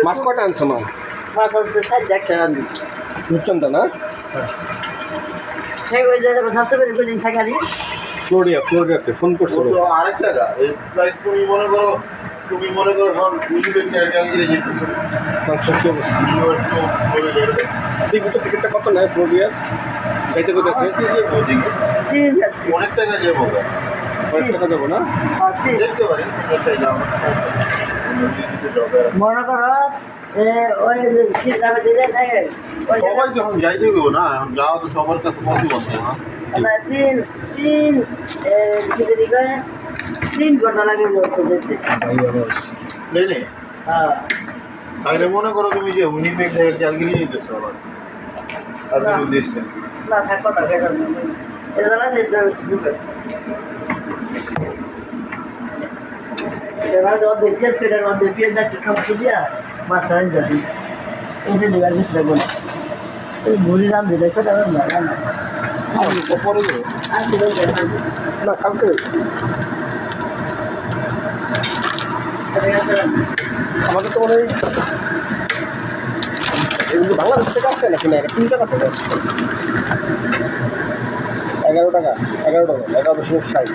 মাছ কটা আনছো মা? রূপচন্দা না? ফ্লোরিয়াতে ফোন করছো? আরেক জায়গা তুমি মনে করো সব মাংস কি অবস্থা? দেখবো তো টিকিটটা কত নেয় ফ্লোরিয়ার যাইতে কোথাছে? অনেক টাকা যাবো, অনেক টাকা যাবো না? দেখতে পারি মনে করো সবাই যখন যাইতে গেবো না, এখন যাওয়া তো সবার কাছে পসিবল না। তিন ঘন্টা লাগে নেই তাহলে মনে করো তুমি যে উইনিপেগ থেকে ক্যালগিরি যেতেছো আবার ডিস্টেন্স না থাকো না এবার অর্ধেক পেটের অর্ধেক পেট যাচ্ছে সমস্ত দিয়া মাছ রান যাবি এসে নেবার কিছু লাগবো না এই মুড়ি রান দিলে সেটা না পরে না কালকে আমাদের তো মনে হয় এগুলো বাংলাদেশ থেকে আসে নাকি না? 3 টাকা থেকে আসছে 11 টাকা 11.60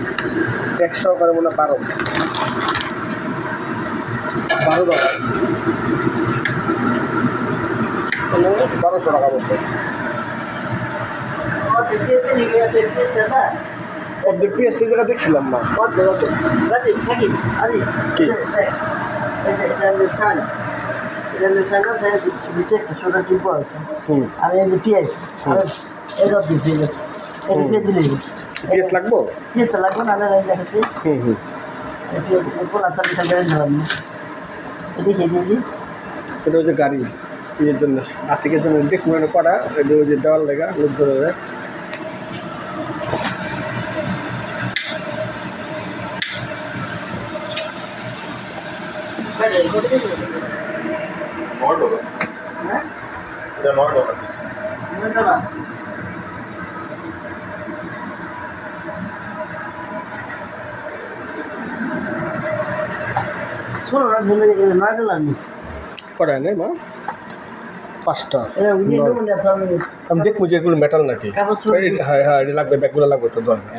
ট্যাক্স সহকারে মনে হয় 12 টাকা 1200 টাকা বলতে অর্ধেক পিএস সেই জায়গা দেখছিলাম না। থাকি আরে ছোটো টিপ আছে আর এই যে পিঁয়াজ এটা দিচ্ছি এটা পেয়ে দিলে পিএস লাগবো? পিঁয়াজ তো লাগবে না দেখাচ্ছি পোলা চালিয়ে থাকবে ধরলাম না এটি খেয়ে দিয়ে দিই এটা হচ্ছে গাড়ি ইয়ের জন্য আর্থিকের জন্য দেখুন করা এটা ওই যে দেওয়াল লেগা লোক ধরে শোনো না $9 নিচ্ছি করায় নেই মা 5টা আমি দেখবো যে এগুলো মেটাল নাকি। হ্যাঁ হ্যাঁ এটা লাগবে, ব্যাগগুলো লাগবে তো দরকার।